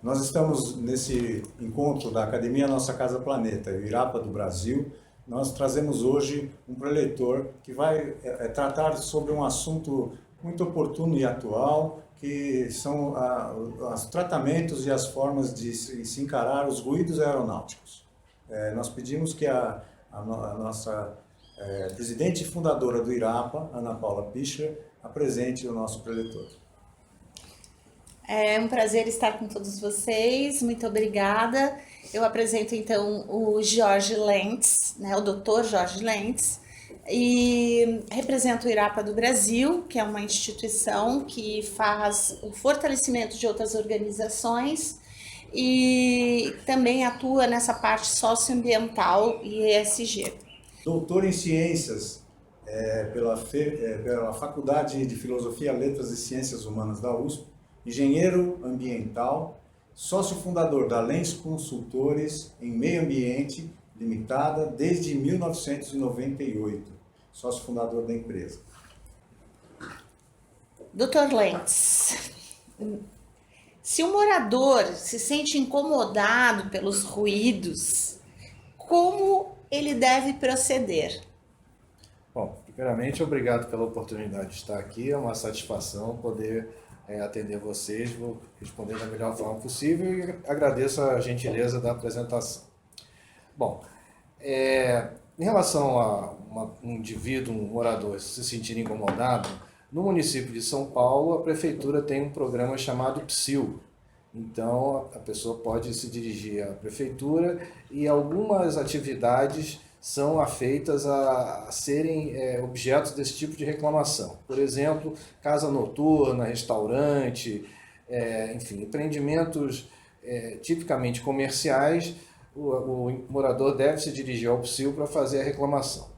Nós estamos nesse encontro da Academia Nossa Casa Planeta, o IRAPA do Brasil. Nós trazemos hoje um preletor que vai tratar sobre um assunto muito oportuno e atual, que são os tratamentos e as formas de se encarar os ruídos aeronáuticos. Nós pedimos que a nossa presidente e fundadora do IRAPA, Ana Paula Pichler, apresente o nosso preletor. É um prazer estar com todos vocês, muito obrigada. Eu apresento então o Jorge Lentz, o Dr. Jorge Lentz, e represento o IRAPA do Brasil, que é uma instituição que faz o fortalecimento de outras organizações e também atua nessa parte socioambiental e ESG. Doutor em Ciências pela Faculdade de Filosofia, Letras e Ciências Humanas da USP, engenheiro ambiental, sócio fundador da Lens Consultores em Meio Ambiente Limitada desde 1998, sócio fundador da empresa. Dr. Lentz, se o morador se sente incomodado pelos ruídos, como ele deve proceder? Bom, primeiramente, obrigado pela oportunidade de estar aqui, é uma satisfação poder atender vocês, vou responder da melhor forma possível e agradeço a gentileza da apresentação. Bom, em relação a um indivíduo, um morador se sentir incomodado, no município de São Paulo a prefeitura tem um programa chamado PSIL. Então a pessoa pode se dirigir à prefeitura e algumas atividades são afeitas a serem objetos desse tipo de reclamação. Por exemplo, casa noturna, restaurante, enfim, empreendimentos tipicamente comerciais, o morador deve se dirigir ao PSIL para fazer a reclamação.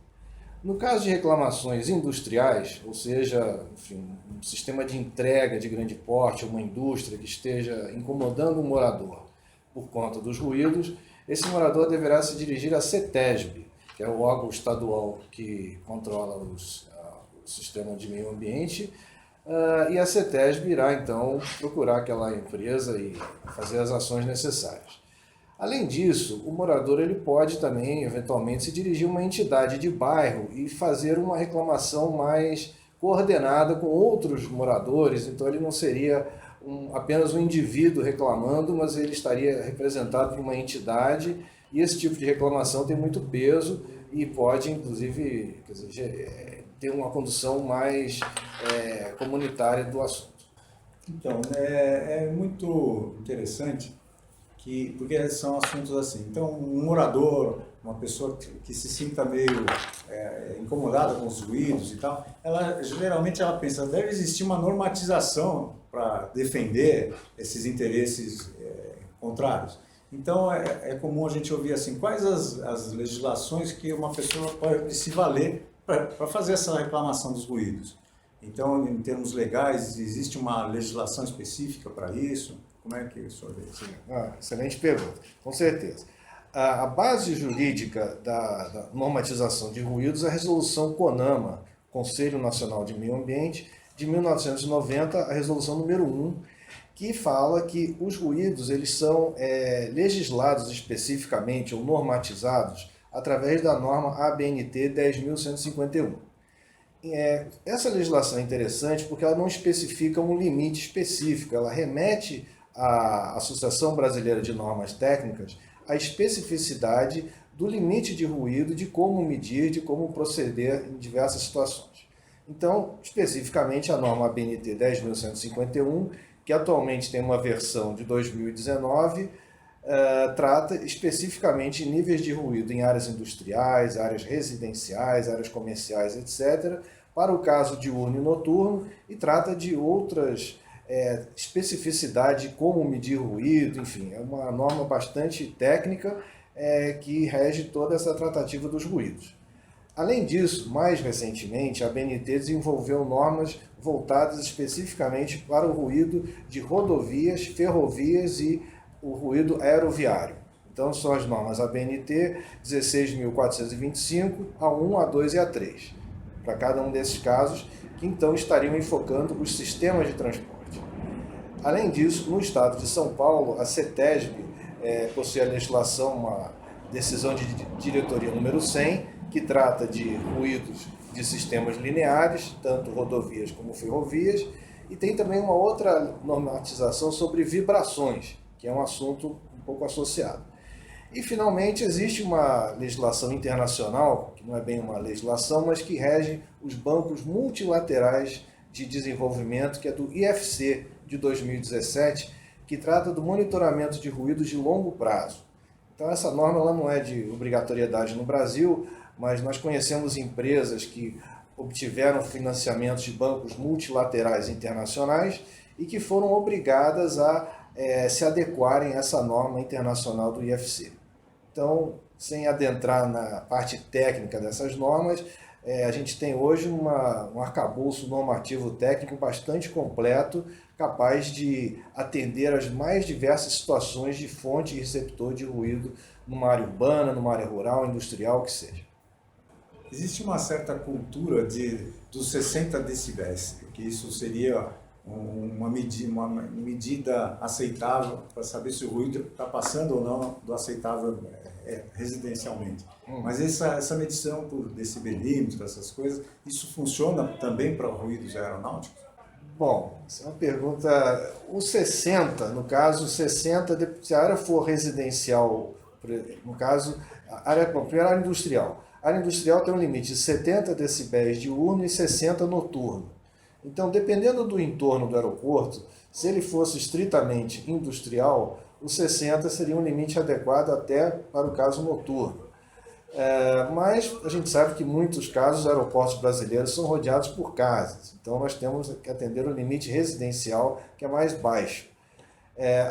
No caso de reclamações industriais, ou seja, enfim, um sistema de entrega de grande porte, uma indústria que esteja incomodando o morador por conta dos ruídos, esse morador deverá se dirigir à CETESB, que é o órgão estadual que controla o sistema de meio ambiente, e a CETESB irá então procurar aquela empresa e fazer as ações necessárias. Além disso, o morador ele pode também, eventualmente, se dirigir a uma entidade de bairro e fazer uma reclamação mais coordenada com outros moradores, então ele não seria apenas um indivíduo reclamando, mas ele estaria representado por uma entidade. E esse tipo de reclamação tem muito peso e pode, inclusive, ter uma condução mais comunitária do assunto. Então, é muito interessante, porque são assuntos assim. Então, um morador, uma pessoa que se sinta meio incomodada com os ruídos e tal, geralmente ela pensa, deve existir uma normatização para defender esses interesses contrários. Então, é comum a gente ouvir assim, quais as legislações que uma pessoa pode se valer para fazer essa reclamação dos ruídos. Então, em termos legais, existe uma legislação específica para isso? Como é que o senhor vê isso? Excelente pergunta, com certeza. A base jurídica da normatização de ruídos é a resolução CONAMA, Conselho Nacional de Meio Ambiente, de 1990, a resolução número 1, que fala que os ruídos eles são legislados especificamente ou normatizados através da norma ABNT 10.151. Essa legislação é interessante porque ela não especifica um limite específico, ela remete à Associação Brasileira de Normas Técnicas à especificidade do limite de ruído, de como medir, de como proceder em diversas situações. Então, especificamente a norma ABNT 10.151, que atualmente tem uma versão de 2019, trata especificamente de níveis de ruído em áreas industriais, áreas residenciais, áreas comerciais, etc., para o caso diurno e noturno, e trata de outras especificidades de como medir ruído, enfim, é uma norma bastante técnica que rege toda essa tratativa dos ruídos. Além disso, mais recentemente, a ABNT desenvolveu normas voltadas especificamente para o ruído de rodovias, ferrovias e o ruído aeroviário. Então, são as normas ABNT 16.425, A1, A2 e A3, para cada um desses casos, que então estariam enfocando os sistemas de transporte. Além disso, no estado de São Paulo, a CETESB possui a legislação, uma decisão de diretoria número 100, que trata de ruídos de sistemas lineares, tanto rodovias como ferrovias, e tem também uma outra normatização sobre vibrações, que é um assunto um pouco associado. E, finalmente, existe uma legislação internacional, que não é bem uma legislação, mas que rege os bancos multilaterais de desenvolvimento, que é do IFC de 2017, que trata do monitoramento de ruídos de longo prazo. Então, essa norma ela não é de obrigatoriedade no Brasil, mas nós conhecemos empresas que obtiveram financiamentos de bancos multilaterais internacionais e que foram obrigadas a se adequarem a essa norma internacional do IFC. Então, sem adentrar na parte técnica dessas normas, a gente tem hoje um arcabouço normativo técnico bastante completo, capaz de atender às mais diversas situações de fonte e receptor de ruído numa área urbana, numa área rural, industrial, o que seja. Existe uma certa cultura dos 60 decibéis, que isso seria uma medida aceitável para saber se o ruído está passando ou não do aceitável residencialmente. Mas essa medição por decibelímetro, essas coisas, isso funciona também para ruídos aeronáuticos? Bom, essa é uma pergunta. O 60, no caso, 60, se a área for residencial, no caso, primeiro a área industrial. A área industrial tem um limite de 70 decibéis diurno e 60 noturno. Então, dependendo do entorno do aeroporto, se ele fosse estritamente industrial, o 60 seria um limite adequado até para o caso noturno. Mas a gente sabe que em muitos casos os aeroportos brasileiros são rodeados por casas, então nós temos que atender o limite residencial, que é mais baixo.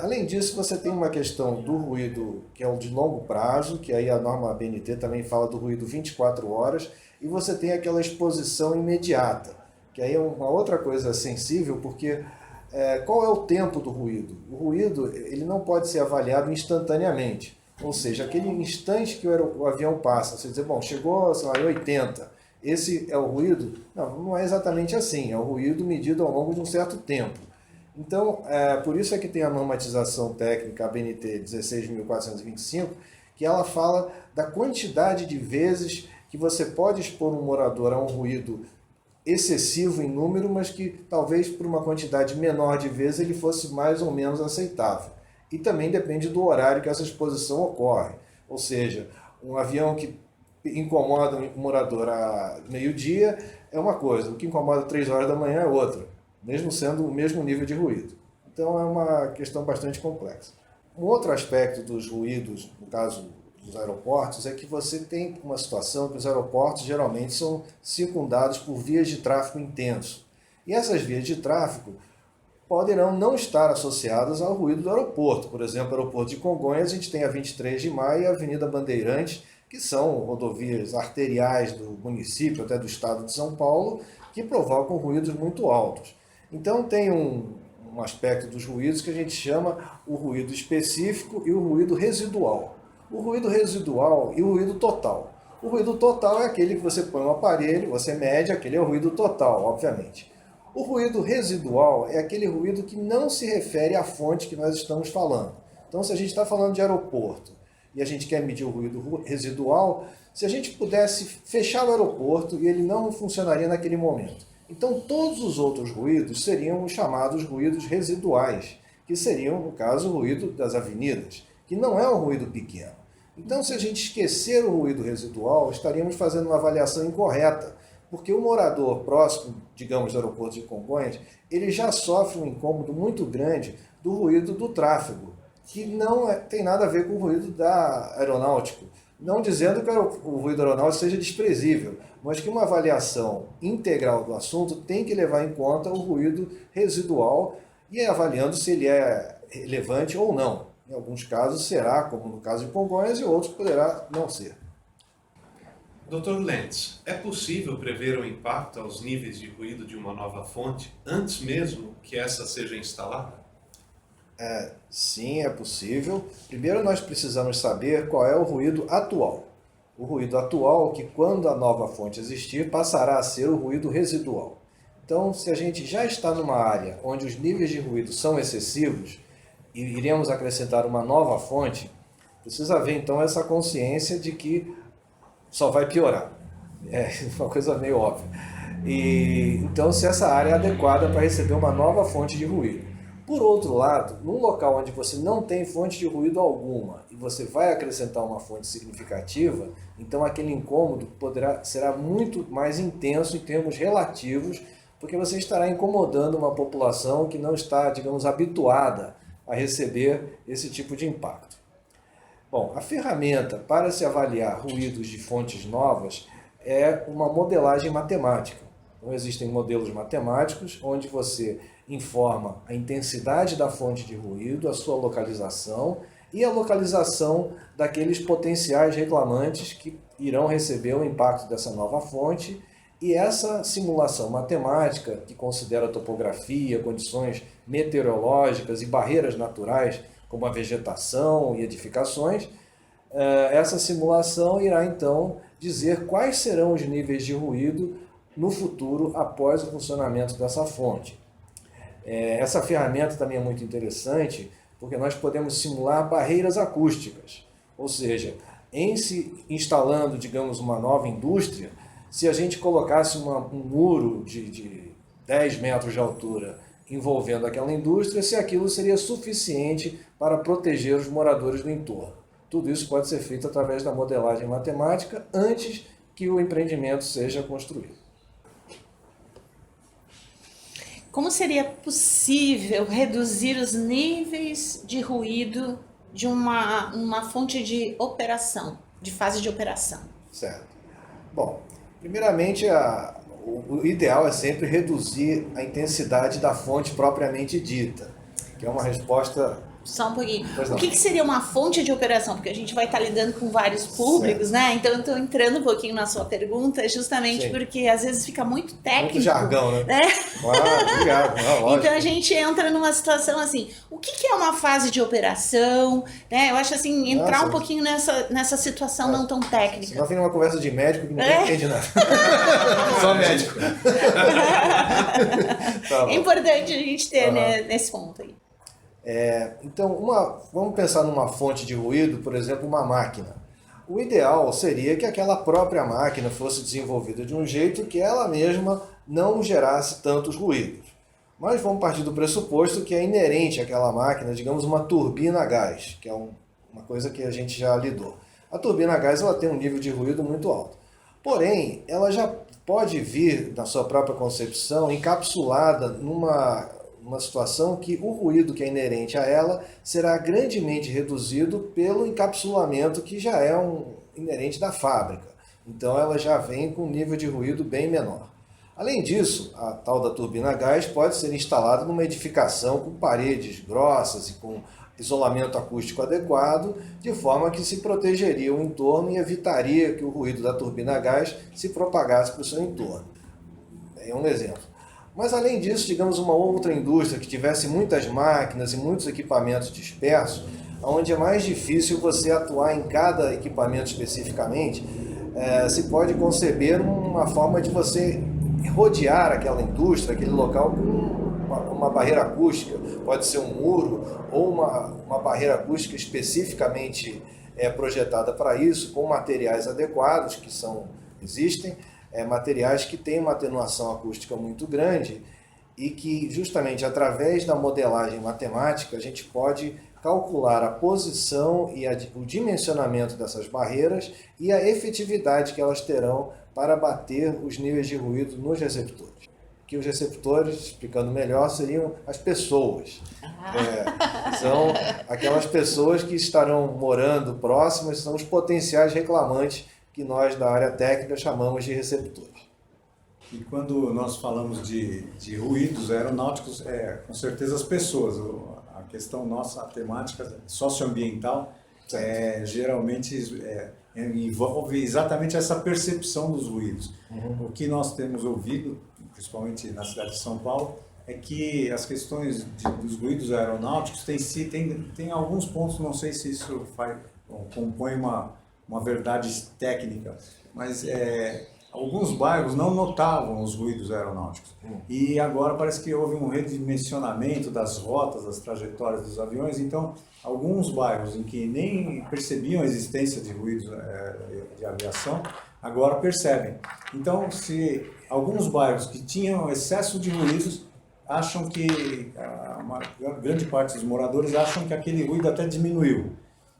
Além disso, você tem uma questão do ruído, que é o de longo prazo, que aí a norma ABNT também fala do ruído 24 horas, e você tem aquela exposição imediata, que aí é uma outra coisa sensível, porque qual é o tempo do ruído? O ruído ele não pode ser avaliado instantaneamente, ou seja, aquele instante que o avião passa, você dizer, bom, chegou, sei lá, em 80, esse é o ruído? Não é exatamente assim, é o ruído medido ao longo de um certo tempo. Então, por isso é que tem a normatização técnica ABNT 16.425, que ela fala da quantidade de vezes que você pode expor um morador a um ruído excessivo em número, mas que talvez por uma quantidade menor de vezes ele fosse mais ou menos aceitável. E também depende do horário que essa exposição ocorre. Ou seja, um avião que incomoda um morador a meio-dia é uma coisa, o que incomoda 3 horas da manhã é outra, mesmo sendo o mesmo nível de ruído. Então é uma questão bastante complexa. Um outro aspecto dos ruídos, no caso dos aeroportos, é que você tem uma situação que os aeroportos geralmente são circundados por vias de tráfego intenso. E essas vias de tráfego poderão não estar associadas ao ruído do aeroporto. Por exemplo, no aeroporto de Congonhas, a gente tem a 23 de Maio e a Avenida Bandeirantes, que são rodovias arteriais do município, até do estado de São Paulo, que provocam ruídos muito altos. Então tem um aspecto dos ruídos que a gente chama o ruído específico e o ruído residual. O ruído residual e o ruído total. O ruído total é aquele que você põe um aparelho, você mede, aquele é o ruído total, obviamente. O ruído residual é aquele ruído que não se refere à fonte que nós estamos falando. Então, se a gente está falando de aeroporto e a gente quer medir o ruído residual, se a gente pudesse fechar o aeroporto e ele não funcionaria naquele momento. Então, todos os outros ruídos seriam os chamados ruídos residuais, que seriam, no caso, o ruído das avenidas, que não é um ruído pequeno. Então, se a gente esquecer o ruído residual, estaríamos fazendo uma avaliação incorreta, porque o morador próximo, digamos, do aeroporto de Congonhas, ele já sofre um incômodo muito grande do ruído do tráfego, que não tem nada a ver com o ruído aeronáutico. Não dizendo que o ruído aeronáutico seja desprezível, mas que uma avaliação integral do assunto tem que levar em conta o ruído residual e avaliando se ele é relevante ou não. Em alguns casos será, como no caso de Congonhas, e outros poderá não ser. Dr. Lentz, é possível prever o impacto aos níveis de ruído de uma nova fonte antes mesmo que essa seja instalada? Sim, é possível. Primeiro nós precisamos saber qual é o ruído atual. O ruído atual, que quando a nova fonte existir, passará a ser o ruído residual. Então, se a gente já está numa área onde os níveis de ruído são excessivos e iremos acrescentar uma nova fonte, precisa haver então essa consciência de que só vai piorar. É uma coisa meio óbvia. Então, se essa área é adequada para receber uma nova fonte de ruído. Por outro lado, num local onde você não tem fonte de ruído alguma e você vai acrescentar uma fonte significativa, então aquele incômodo será muito mais intenso em termos relativos, porque você estará incomodando uma população que não está, digamos, habituada a receber esse tipo de impacto. Bom, a ferramenta para se avaliar ruídos de fontes novas é uma modelagem matemática. Então, existem modelos matemáticos onde você informa a intensidade da fonte de ruído, a sua localização e a localização daqueles potenciais reclamantes que irão receber o impacto dessa nova fonte. E essa simulação matemática, que considera topografia, condições meteorológicas e barreiras naturais, como a vegetação e edificações, essa simulação irá então dizer quais serão os níveis de ruído no futuro após o funcionamento dessa fonte. Essa ferramenta também é muito interessante porque nós podemos simular barreiras acústicas, ou seja, em se instalando, digamos, uma nova indústria, se a gente colocasse um muro de 10 metros de altura envolvendo aquela indústria, se aquilo seria suficiente para proteger os moradores do entorno. Tudo isso pode ser feito através da modelagem matemática antes que o empreendimento seja construído. Como seria possível reduzir os níveis de ruído de uma fonte de operação, de fase de operação? Certo. Bom, primeiramente, o ideal é sempre reduzir a intensidade da fonte propriamente dita, que é uma resposta... Só um pouquinho. O que seria uma fonte de operação? Porque a gente vai estar lidando com vários públicos, né? Então eu estou entrando um pouquinho na sua pergunta, justamente Sim. Porque às vezes fica muito técnico. Muito jargão, né? Claro, obrigado. Não, então a gente entra numa situação assim, o que é uma fase de operação? Né? Eu acho assim, entrar um pouquinho nessa situação não tão técnica. Senão vem uma conversa de médico que ninguém entende nada. Só médico. É importante a gente ter nesse ponto aí. Então, vamos pensar numa fonte de ruído, por exemplo, uma máquina. O ideal seria que aquela própria máquina fosse desenvolvida de um jeito que ela mesma não gerasse tantos ruídos. Mas vamos partir do pressuposto que é inerente àquela máquina, digamos, uma turbina a gás, que é uma coisa que a gente já lidou. A turbina a gás ela tem um nível de ruído muito alto. Porém, ela já pode vir, na sua própria concepção, encapsulada numa situação que o ruído que é inerente a ela será grandemente reduzido pelo encapsulamento que já é inerente da fábrica. Então ela já vem com um nível de ruído bem menor. Além disso, a tal da turbina a gás pode ser instalada numa edificação com paredes grossas e com isolamento acústico adequado, de forma que se protegeria o entorno e evitaria que o ruído da turbina a gás se propagasse para o seu entorno. É um exemplo. Mas além disso, digamos uma outra indústria que tivesse muitas máquinas e muitos equipamentos dispersos, onde é mais difícil você atuar em cada equipamento especificamente, se pode conceber uma forma de você rodear aquela indústria, aquele local com uma barreira acústica. Pode ser um muro ou uma barreira acústica especificamente projetada para isso, com materiais adequados que existem, materiais que têm uma atenuação acústica muito grande e que justamente através da modelagem matemática a gente pode calcular a posição e o dimensionamento dessas barreiras e a efetividade que elas terão para bater os níveis de ruído nos receptores. Que os receptores, explicando melhor, seriam as pessoas. São aquelas pessoas que estarão morando próximas, são os potenciais reclamantes que nós da área técnica chamamos de receptores. E quando nós falamos de ruídos aeronáuticos, com certeza as pessoas, a questão nossa, a temática socioambiental, geralmente envolve exatamente essa percepção dos ruídos. O que nós temos ouvido, principalmente na cidade de São Paulo, é que as questões dos ruídos aeronáuticos tem alguns pontos, não sei se isso compõe uma verdade técnica, mas alguns bairros não notavam os ruídos aeronáuticos. E agora parece que houve um redimensionamento das rotas, das trajetórias dos aviões. Então, alguns bairros em que nem percebiam a existência de ruídos de aviação, agora percebem. Então, se alguns bairros que tinham excesso de ruídos, acham que, uma grande parte dos moradores acham que aquele ruído até diminuiu.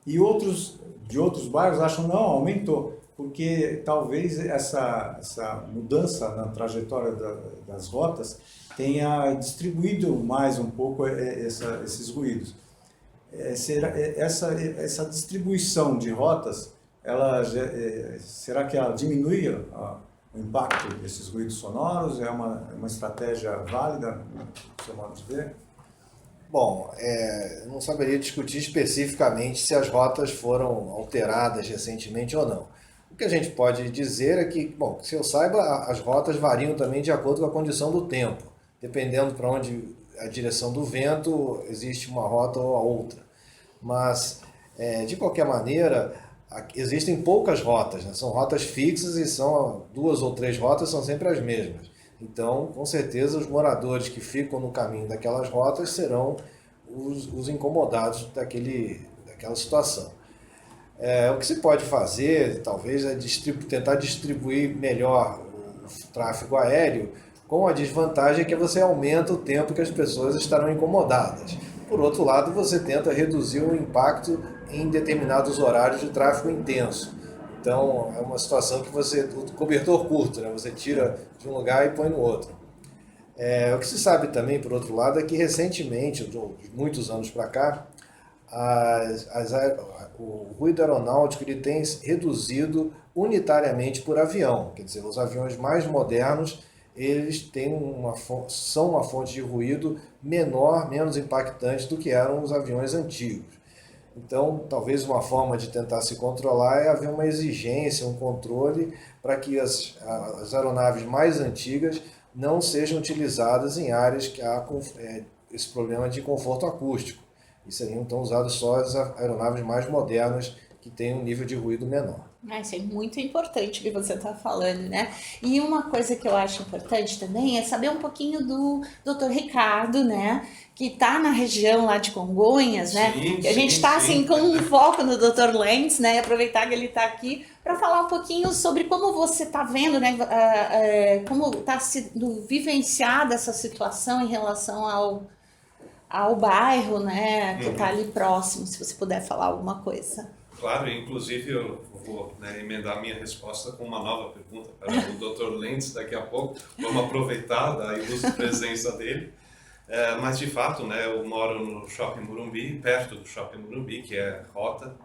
E outros, de outros bairros acham, não, aumentou. Porque talvez essa mudança na trajetória das rotas tenha distribuído mais um pouco esses ruídos. Essa distribuição de rotas, será que ela diminui o impacto desses ruídos sonoros? É uma estratégia válida, no seu modo de ver? Bom, eu não saberia discutir especificamente se as rotas foram alteradas recentemente ou não. O que a gente pode dizer é que, bom, se eu saiba, as rotas variam também de acordo com a condição do tempo. Dependendo para onde a direção do vento, existe uma rota ou a outra. Mas, de qualquer maneira, existem poucas rotas, né? São rotas fixas e são 2 ou 3 rotas, são sempre as mesmas. Então, com certeza, os moradores que ficam no caminho daquelas rotas serão os incomodados daquela situação. O que se pode fazer, talvez, é tentar distribuir melhor o tráfego aéreo, com a desvantagem que você aumenta o tempo que as pessoas estarão incomodadas. Por outro lado, você tenta reduzir o impacto em determinados horários de tráfego intenso. Então, é uma situação que o cobertor curto, né? Você tira de um lugar e põe no outro. O que se sabe também, por outro lado, é que recentemente, de muitos anos para cá, o ruído aeronáutico ele tem reduzido unitariamente por avião. Quer dizer, os aviões mais modernos eles são uma fonte de ruído menor, menos impactante do que eram os aviões antigos. Então, talvez uma forma de tentar se controlar é haver uma exigência, um controle para que as aeronaves mais antigas não sejam utilizadas em áreas que há esse problema de conforto acústico. E seriam então usadas só as aeronaves mais modernas que têm um nível de ruído menor. Isso é muito importante o que você está falando, né? E uma coisa que eu acho importante também é saber um pouquinho do Dr. Ricardo, né? Que está na região lá de Congonhas, né? Sim, que a gente está assim com um foco no Dr. Lentz, né? E aproveitar que ele está aqui para falar um pouquinho sobre como você está vendo, né? Como está sendo vivenciada essa situação em relação ao bairro, né? Que está ali próximo, se você puder falar alguma coisa. Claro, inclusive eu vou emendar minha resposta com uma nova pergunta para o Dr. Lentz daqui a pouco. Vamos aproveitar da ilustre presença dele. Mas de fato, né, eu moro no Shopping Morumbi, perto do Shopping Morumbi, que é rota,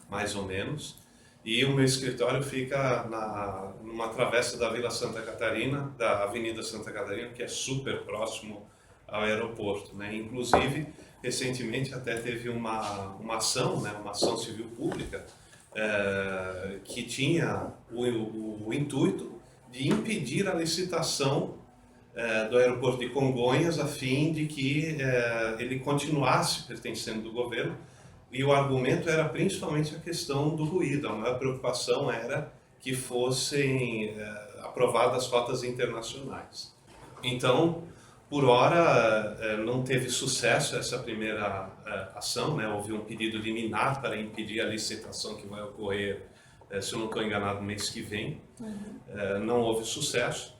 mais ou menos. E o meu escritório fica numa travessa da Vila Santa Catarina, da Avenida Santa Catarina, que é super próximo ao aeroporto, né? Inclusive, recentemente até teve uma ação, né, uma ação civil pública, que tinha o intuito de impedir a licitação do aeroporto de Congonhas a fim de que ele continuasse pertencendo do governo, e o argumento era principalmente a questão do ruído. A maior preocupação era que fossem aprovadas rotas internacionais. Então, por hora, não teve sucesso essa primeira ação, né? Houve um pedido liminar para impedir a licitação que vai ocorrer, se eu não estou enganado, no mês que vem. Não houve sucesso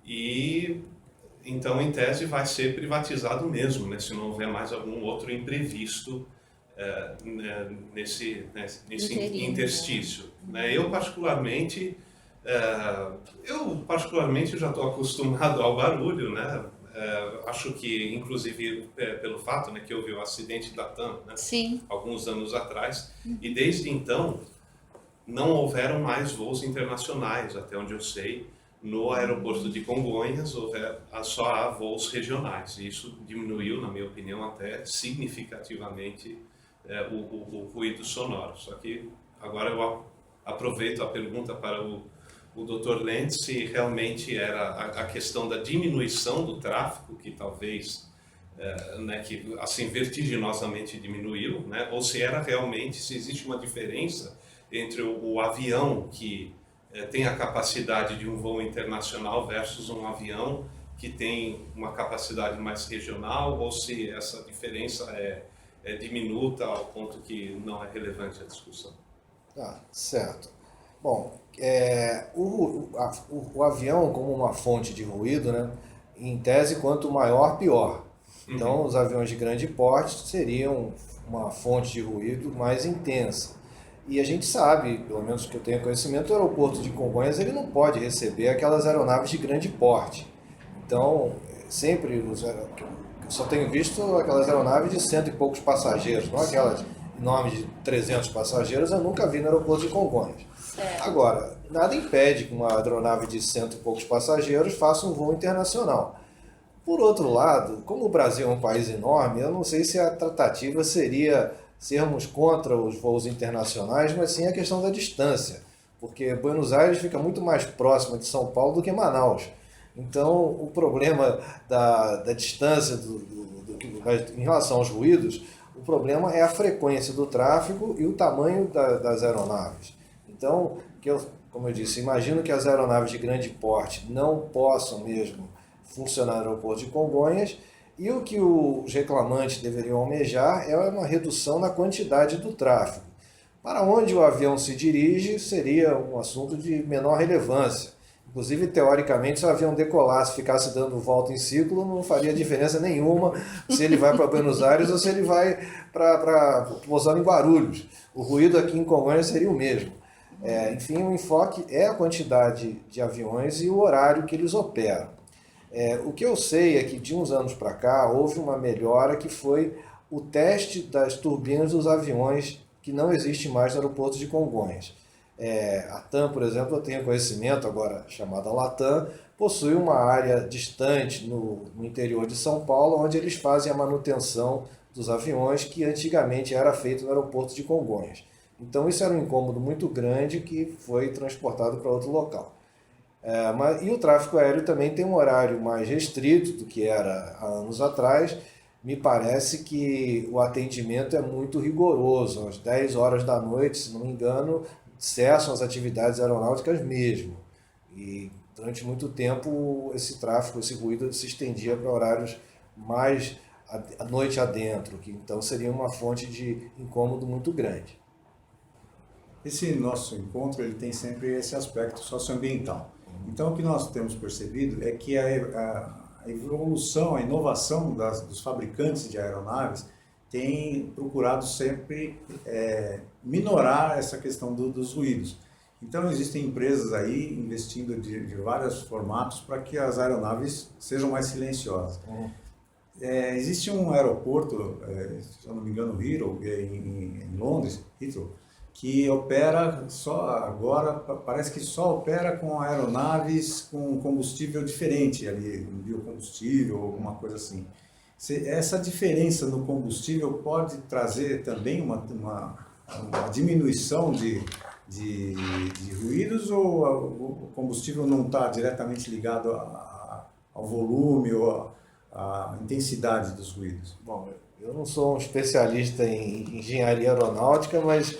e, então, em tese, vai ser privatizado mesmo, né? Se não houver mais algum outro imprevisto nesse interstício. Né? Eu, particularmente, já estou acostumado ao barulho, né? Acho que, inclusive, pelo fato, né, que houve o acidente da TAM, né, alguns anos atrás, e desde então não houveram mais voos internacionais, até onde eu sei. No aeroporto de Congonhas só há voos regionais, e isso diminuiu, na minha opinião, até significativamente o ruído sonoro. Só que agora eu aproveito a pergunta para o Dr. Lentz se realmente era a questão da diminuição do tráfego, que talvez, né, que assim vertiginosamente diminuiu, né, ou se era realmente, se existe uma diferença entre o avião que tem a capacidade de um voo internacional versus um avião que tem uma capacidade mais regional, ou se essa diferença é diminuta ao ponto que não é relevante a discussão. Ah, certo. Bom, o avião como uma fonte de ruído, né, em tese, quanto maior, pior. Então, os aviões de grande porte seriam uma fonte de ruído mais intensa. E a gente sabe, pelo menos que eu tenho conhecimento, o aeroporto de Congonhas ele não pode receber aquelas aeronaves de grande porte. Então, sempre, eu só tenho visto aquelas aeronaves de 100 e poucos passageiros, não aquelas enormes de 300 passageiros, eu nunca vi no aeroporto de Congonhas. Agora, nada impede que uma aeronave de 100 e poucos passageiros faça um voo internacional. Por outro lado, como o Brasil é um país enorme, eu não sei se a tratativa seria sermos contra os voos internacionais, mas sim a questão da distância, porque Buenos Aires fica muito mais próxima de São Paulo do que Manaus. Então, o problema da distância em relação aos ruídos, o problema é a frequência do tráfego e o tamanho das aeronaves. Então, como eu disse, imagino que as aeronaves de grande porte não possam mesmo funcionar no aeroporto de Congonhas, e o que os reclamantes deveriam almejar é uma redução na quantidade do tráfego. Para onde o avião se dirige seria um assunto de menor relevância. Inclusive, teoricamente, se o avião decolasse, ficasse dando volta em círculo, não faria diferença nenhuma se ele vai para Buenos Aires ou se ele vai para pousar em Guarulhos. O ruído aqui em Congonhas seria o mesmo. Enfim, o enfoque é a quantidade de aviões e o horário que eles operam. O que eu sei é que de uns anos para cá houve uma melhora que foi o teste das turbinas dos aviões que não existe mais no aeroporto de Congonhas. A TAM, por exemplo, eu tenho conhecimento, agora chamada Latam, possui uma área distante no interior de São Paulo, onde eles fazem a manutenção dos aviões que antigamente era feito no aeroporto de Congonhas. Então isso era um incômodo muito grande que foi transportado para outro local. E o tráfego aéreo também tem um horário mais restrito do que era há anos atrás. Me parece que o atendimento é muito rigoroso. Às 10 horas da noite, se não me engano, cessam as atividades aeronáuticas mesmo. E durante muito tempo esse tráfego, esse ruído se estendia para horários mais à noite adentro, que então seria uma fonte de incômodo muito grande. Esse nosso encontro ele tem sempre esse aspecto socioambiental. Então, o que nós temos percebido é que a evolução, a inovação dos fabricantes de aeronaves tem procurado sempre minorar essa questão dos ruídos. Então, existem empresas aí investindo de vários formatos para que as aeronaves sejam mais silenciosas. Existe um aeroporto, se eu não me engano, Heathrow, em Londres, Heathrow, que opera agora parece que só opera com aeronaves com combustível diferente, ali, um biocombustível, alguma coisa assim. Essa diferença no combustível pode trazer também uma diminuição de ruídos, ou o combustível não está diretamente ligado ao volume ou à intensidade dos ruídos? Bom, eu não sou um especialista em engenharia aeronáutica, mas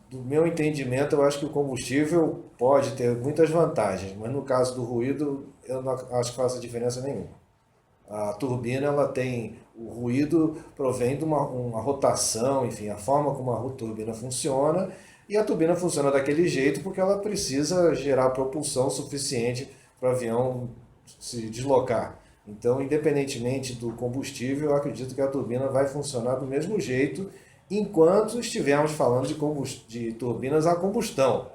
do meu entendimento, eu acho que o combustível pode ter muitas vantagens, mas no caso do ruído, eu não acho que faça diferença nenhuma. A turbina, ela tem, o ruído provém de uma rotação, enfim, a forma como a turbina funciona, e a turbina funciona daquele jeito porque ela precisa gerar propulsão suficiente para o avião se deslocar. Então, independentemente do combustível, eu acredito que a turbina vai funcionar do mesmo jeito, enquanto estivermos falando de turbinas a combustão.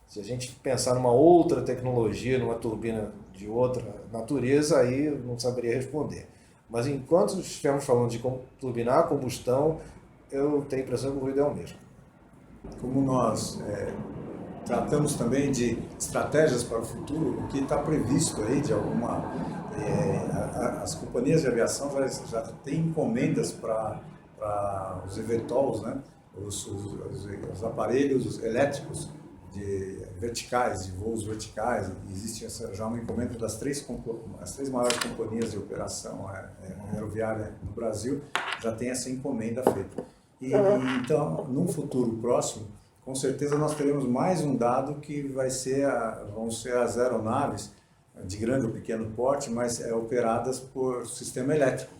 Se a gente pensar numa outra tecnologia, numa turbina de outra natureza, aí eu não saberia responder. Mas enquanto estivermos falando de turbina a combustão, eu tenho a impressão que o ruído é o mesmo. Como nós tratamos também de estratégias para o futuro, o que está previsto aí de alguma... as companhias de aviação já têm encomendas para os eVTOLs, né? os aparelhos elétricos verticais, de voos verticais. Existe já uma encomenda das três maiores companhias de operação aeroviária no Brasil, já tem essa encomenda feita. Então, num futuro próximo, com certeza nós teremos mais um dado que vão ser as aeronaves de grande ou pequeno porte, mas operadas por sistema elétrico.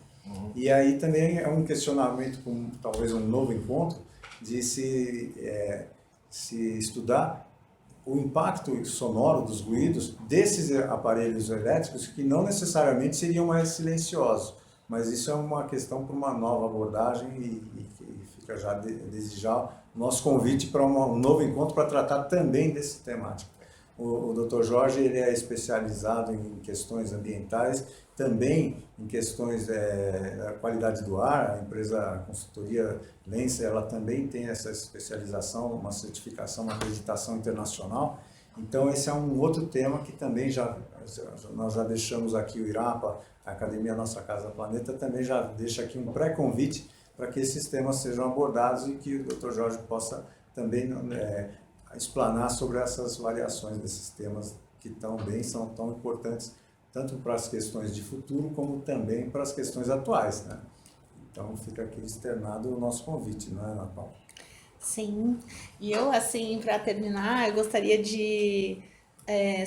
E aí também é um questionamento, com talvez um novo encontro, de se estudar o impacto sonoro dos ruídos desses aparelhos elétricos, que não necessariamente seriam mais silenciosos, mas isso é uma questão para uma nova abordagem e fica já desde já o nosso convite para um novo encontro para tratar também desse temático. O Dr. Jorge ele é especializado em questões ambientais, também em questões da qualidade do ar. A empresa a consultoria Lens, ela também tem essa especialização, uma certificação, uma acreditação internacional. Então esse é um outro tema que também nós já deixamos aqui o IRAPA, a Academia Nossa Casa Planeta, também já deixa aqui um pré-convite para que esses temas sejam abordados e que o Dr. Jorge possa também explanar sobre essas variações desses temas que também são tão importantes, tanto para as questões de futuro, como também para as questões atuais, né? Então, fica aqui externado o nosso convite, não é, Ana Paula? Sim, e eu, assim, para terminar, eu gostaria de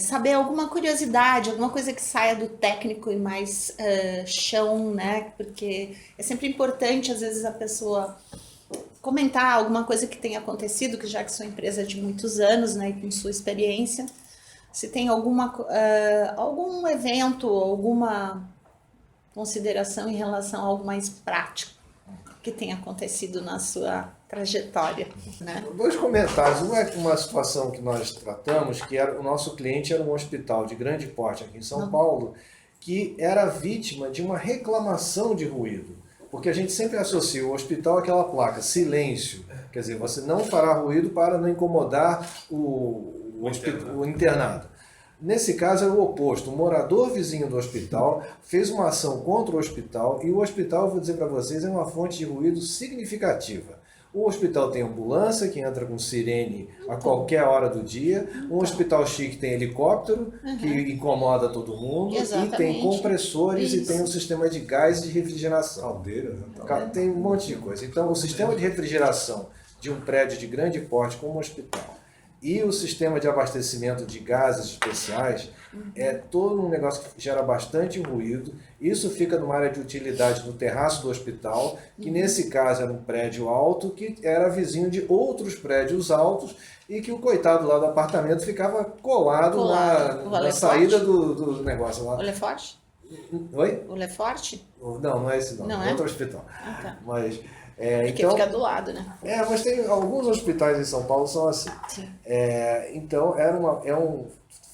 saber alguma curiosidade, alguma coisa que saia do técnico e mais chão, né? Porque é sempre importante, às vezes, a pessoa comentar alguma coisa que tenha acontecido, que já que sua empresa é de muitos anos, né, e com sua experiência, se tem algum evento, alguma consideração em relação a algo mais prático que tenha acontecido na sua trajetória, né? 2 comentários. Uma situação que nós tratamos, que o nosso cliente era um hospital de grande porte aqui em São Paulo, que era vítima de uma reclamação de ruído. Porque a gente sempre associa o hospital àquela placa, silêncio. Quer dizer, você não fará ruído para não incomodar o internado. Nesse caso era o oposto. O morador vizinho do hospital fez uma ação contra o hospital e o hospital, vou dizer para vocês, é uma fonte de ruído significativa. O hospital tem ambulância que entra com sirene a qualquer hora do dia. Um hospital chique tem helicóptero que incomoda todo mundo. Exatamente. E tem compressores e tem um sistema de gás e de refrigeração. Caldeiras, Tem um monte de coisa. Então, o sistema de refrigeração de um prédio de grande porte como um hospital e o sistema de abastecimento de gases especiais é todo um negócio que gera bastante ruído. Isso fica numa área de utilidade no terraço do hospital, que nesse caso era um prédio alto, que era vizinho de outros prédios altos e que o coitado lá do apartamento ficava colado na saída do negócio lá. O Lefort? Oi? O Lefort? Não é esse não, Não é é? outro hospital. Ah, tá. Mas, Porque então, fica do lado, né? mas tem alguns hospitais em São Paulo são assim. Sim. Então,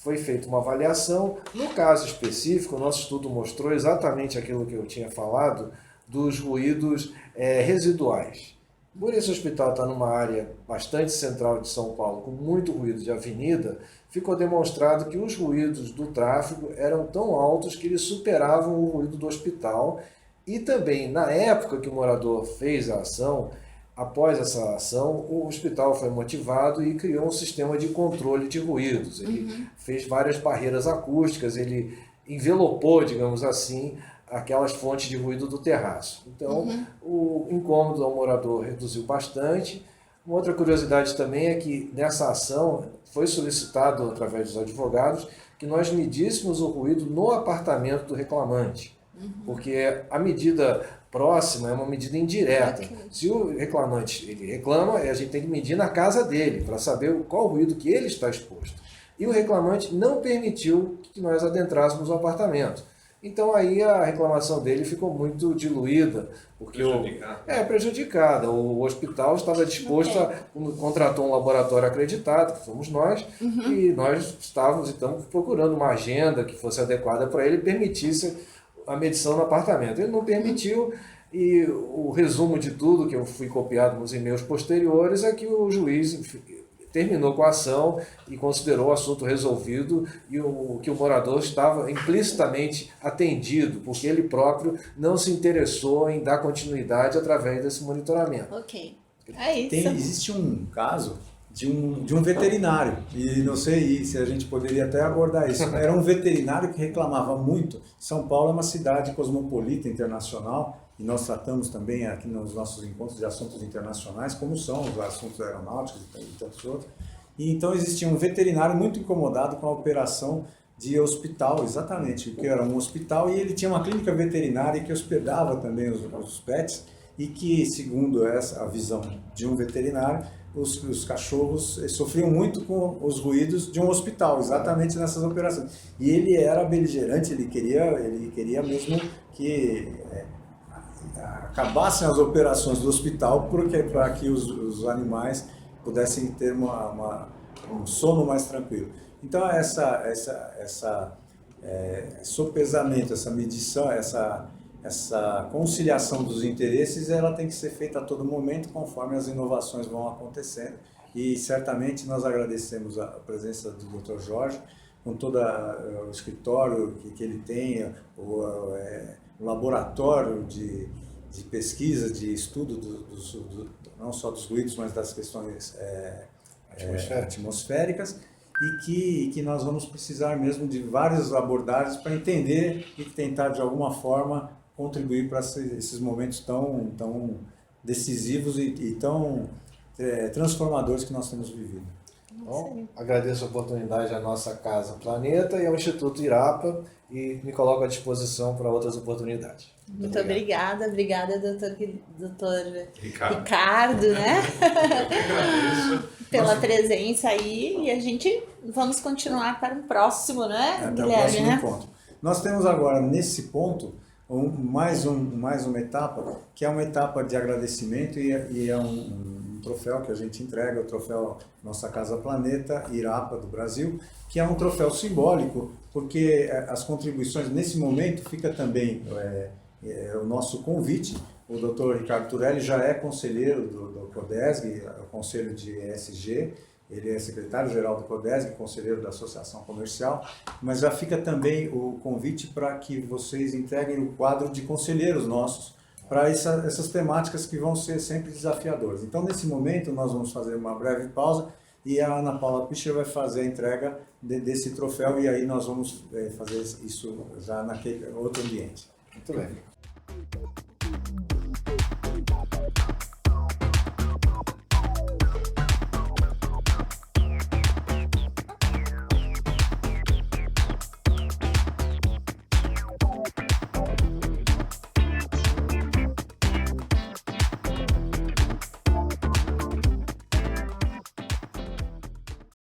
foi feita uma avaliação. No caso específico, o nosso estudo mostrou exatamente aquilo que eu tinha falado dos ruídos residuais. Por esse hospital estar numa área bastante central de São Paulo, com muito ruído de avenida, ficou demonstrado que os ruídos do tráfego eram tão altos que eles superavam o ruído do hospital. E também, na época que o morador fez a ação, após essa ação, o hospital foi motivado e criou um sistema de controle de ruídos. Ele fez várias barreiras acústicas, ele envelopou, digamos assim, aquelas fontes de ruído do terraço. Então, o incômodo ao morador reduziu bastante. Uma outra curiosidade também é que nessa ação foi solicitado, através dos advogados, que nós medíssemos o ruído no apartamento do reclamante. Porque a medida próxima é uma medida indireta. Se o reclamante ele reclama, a gente tem que medir na casa dele, para saber qual ruído que ele está exposto. E o reclamante não permitiu que nós adentrássemos o apartamento. Então aí a reclamação dele ficou muito diluída, porque prejudicada. O hospital estava disposto contratou um laboratório acreditado, que somos nós, e nós estávamos então procurando uma agenda que fosse adequada para ele e permitisse a medição no apartamento. Ele não permitiu, e o resumo de tudo que eu fui copiado nos e-mails posteriores é que o juiz terminou com a ação e considerou o assunto resolvido e que o morador estava implicitamente atendido, porque ele próprio não se interessou em dar continuidade através desse monitoramento. Ok, é isso. Existe um caso de um veterinário, e não sei se a gente poderia até abordar isso. Era um veterinário que reclamava muito. São Paulo é uma cidade cosmopolita, internacional, e nós tratamos também aqui nos nossos encontros de assuntos internacionais, como são os assuntos aeronáuticos e tantos outros. E então existia um veterinário muito incomodado com a operação de hospital, exatamente, porque era um hospital e ele tinha uma clínica veterinária que hospedava também os pets e que, segundo a visão de um veterinário, os cachorros sofriam muito com os ruídos de um hospital, exatamente nessas operações. E ele era beligerante, ele queria mesmo que acabassem as operações do hospital para que os animais pudessem ter um sono mais tranquilo. Então essa sopesamento, essa medição, essa conciliação dos interesses, ela tem que ser feita a todo momento conforme as inovações vão acontecendo. E certamente nós agradecemos a presença do Dr. Jorge, com todo o escritório que ele tem, o laboratório de pesquisa, de estudo não só dos ruídos, mas das questões atmosféricas, e que nós vamos precisar mesmo de várias abordagens para entender e tentar de alguma forma contribuir para esses momentos tão decisivos e tão transformadores que nós temos vivido. Bom, agradeço a oportunidade à nossa Casa Planeta e ao Instituto Irapa e me coloco à disposição para outras oportunidades. Muito obrigada, doutor Ricardo, né? Agradeço. Pela presença aí, e a gente vamos continuar para o próximo, né, Até Guilherme? o próximo né? encontro. Nós temos agora, nesse ponto, mais uma etapa, que é uma etapa de agradecimento e é um troféu que a gente entrega, o troféu Nossa Casa Planeta Irapa do Brasil, que é um troféu simbólico, porque as contribuições, nesse momento, fica também o nosso convite. O Dr. Ricardo Turelli já é conselheiro do CODESG, o Conselho de ESG, ele é secretário-geral do CODESG, conselheiro da Associação Comercial, mas já fica também o convite para que vocês entreguem o quadro de conselheiros nossos para essas temáticas que vão ser sempre desafiadoras. Então, nesse momento, nós vamos fazer uma breve pausa e a Ana Paula Pischer vai fazer a entrega desse troféu e aí nós vamos fazer isso já naquele outro ambiente. Muito bem.